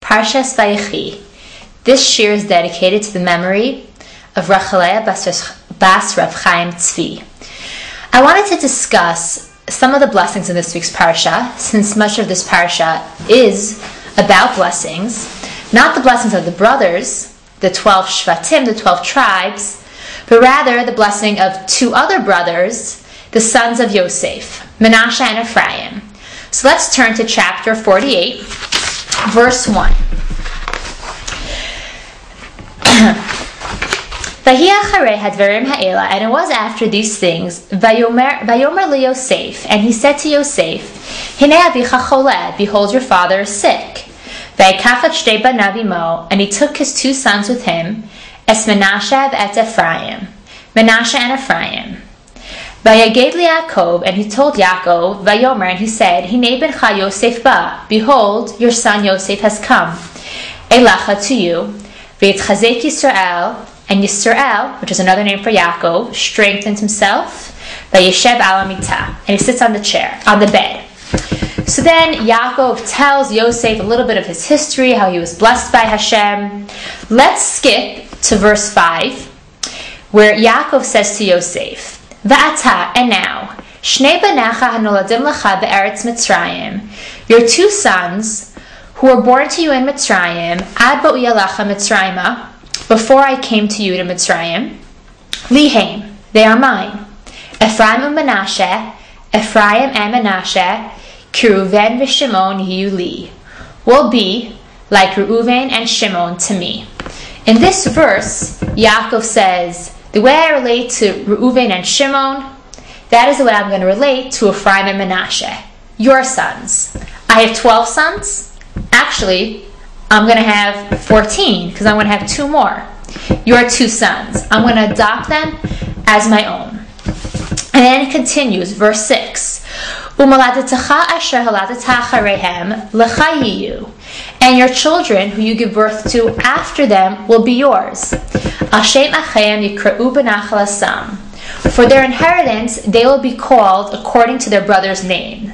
Parshat Vayechi. This shir is dedicated to the memory of Rachelea Bas Rav Chaim Tzvi. I wanted to discuss some of the blessings in this week's parsha, since much of this parsha is about blessings, not the blessings of the brothers, the 12 Shvatim, the 12 tribes, but rather the blessing of two other brothers, the sons of Yosef, Menashe and Ephraim. So let's turn to chapter 48, verse 1. And it was after these things, Vayomer LeYosef, and he said to Yosef, Hinei avicha choleh, behold your father is sick. Vayikach et shtei banav imo, and he took his two sons with him, es Menashe et Ephraim, Menashe and Ephraim. Vayaged Yaakov, and he told Yaakov, Vayomer, and he said, Hinei bencha Yosef ba, behold your son Yosef has come, Elacha to you, Vayitchazek Yisrael, and Yisrael, which is another name for Yaakov, strengthens himself. Vayeshev al hamita, and he sits on the chair, on the bed. So then Yaakov tells Yosef a little bit of his history, how he was blessed by Hashem. Let's skip to verse 5, where Yaakov says to Yosef, Va'ata, and now, Shnei banecha hanoladim lecha be'eretz Mitzrayim, your two sons, who were born to you in Mitzrayim, ad ba'uyalacha Mitzrayima, before I came to you to Mitzrayim, Lihaim, they are mine. Ephraim and Menashe, Ephraim and Menashe, Reuven v'Shimon yiyu li, will be like Reuven and Shimon to me. In this verse, Yaakov says, the way I relate to Reuven and Shimon, that is the way I'm going to relate to Ephraim and Menashe, your sons. I have 12 sons. Actually, I'm going to have 14, because I'm going to have two more. Your two sons. I'm going to adopt them as my own. And then it continues, verse 6. And your children, who you give birth to after them, will be yours. For their inheritance, they will be called according to their brother's name.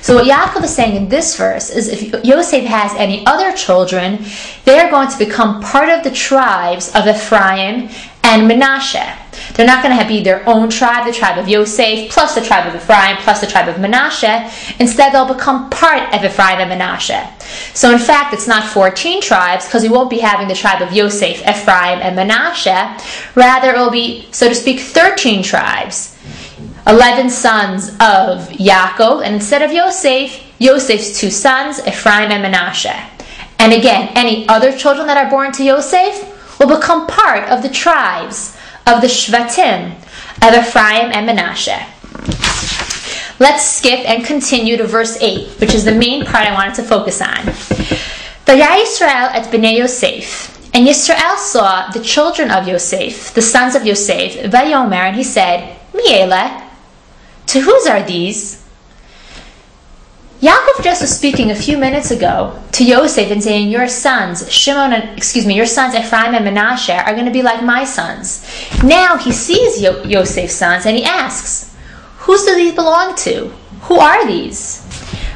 So what Yaakov is saying in this verse is if Yosef has any other children, they are going to become part of the tribes of Ephraim and Menashe. They're not going to be their own tribe, the tribe of Yosef, plus the tribe of Ephraim, plus the tribe of Menashe. Instead, they'll become part of Ephraim and Menashe. So in fact, it's not 14 tribes, because we won't be having the tribe of Yosef, Ephraim, and Menashe. Rather, it will be, so to speak, 13 tribes. 11 sons of Yaakov, and instead of Yosef, Yosef's two sons, Ephraim and Menashe. And again, any other children that are born to Yosef will become part of the tribes of the Shvatim of Ephraim and Menashe. Let's skip and continue to verse 8, which is the main part I wanted to focus on. Vayai Yisrael et bnei Yosef. And Yisrael saw the children of Yosef, the sons of Yosef, Vayomer, and he said, Mi'ele, to whose are these? Yaakov just was speaking a few minutes ago to Yosef and saying, your sons, your sons Ephraim and Menashe are going to be like my sons. Now he sees Yosef's sons and he asks, whose do these belong to? Who are these?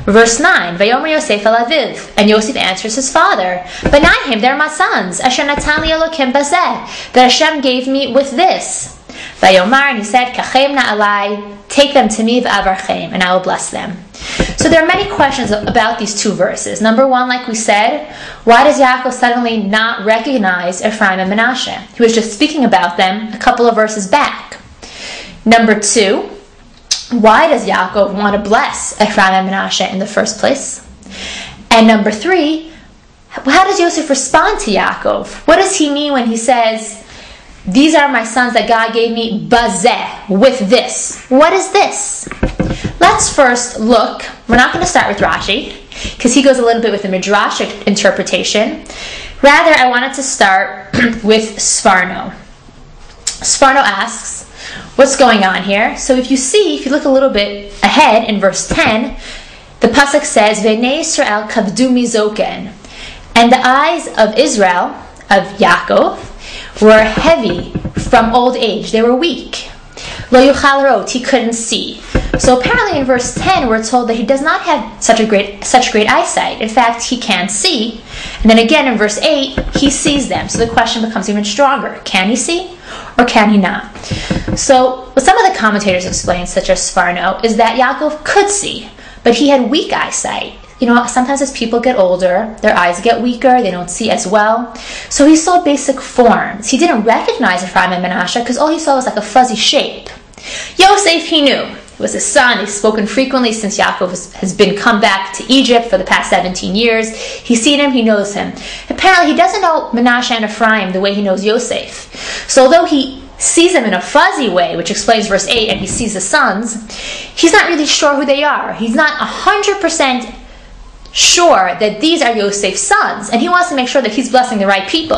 Verse 9, Vayomer Yosef el aviv, and Yosef answers his father, Benayim, they're my sons, Asher natan li Elokim bazeh, that Hashem gave me with this. Vayomar, and he said, Kachem na'alai, take them to me, v'avarchem, and I will bless them. So there are many questions about these two verses. Number one, like we said, why does Yaakov suddenly not recognize Ephraim and Menashe? He was just speaking about them a couple of verses back. Number two, why does Yaakov want to bless Ephraim and Menashe in the first place? And number three, how does Yosef respond to Yaakov? What does he mean when he says, these are my sons that God gave me, bazeh, with this? What is this? Let's first look. We're not going to start with Rashi, because he goes a little bit with the Midrashic interpretation. Rather, I wanted to start with Sforno. Sforno asks, what's going on here? So if you look a little bit ahead in verse 10, the pasuk says, V'nei Yisrael kavdu mizoken, and the eyes of Israel, of Yaakov, were heavy from old age. They were weak. Lo yuchal rot, he couldn't see. So apparently in verse 10 we're told that he does not have such great eyesight. In fact, he can see. And then again in verse 8, he sees them. So the question becomes even stronger. Can he see or can he not? So what some of the commentators explain, such as Sforno, is that Yaakov could see, but he had weak eyesight. Sometimes as people get older, their eyes get weaker, they don't see as well. So he saw basic forms. He didn't recognize Ephraim and Menashe because all he saw was like a fuzzy shape. Yosef he knew. He was his son. He's spoken frequently since Yaakov has been come back to Egypt for the past 17 years. He's seen him, he knows him. Apparently he doesn't know Menashe and Ephraim the way he knows Yosef. So although he sees them in a fuzzy way, which explains verse 8, and he sees the sons, he's not really sure who they are. He's not 100% sure that these are Yosef's sons, and he wants to make sure that he's blessing the right people.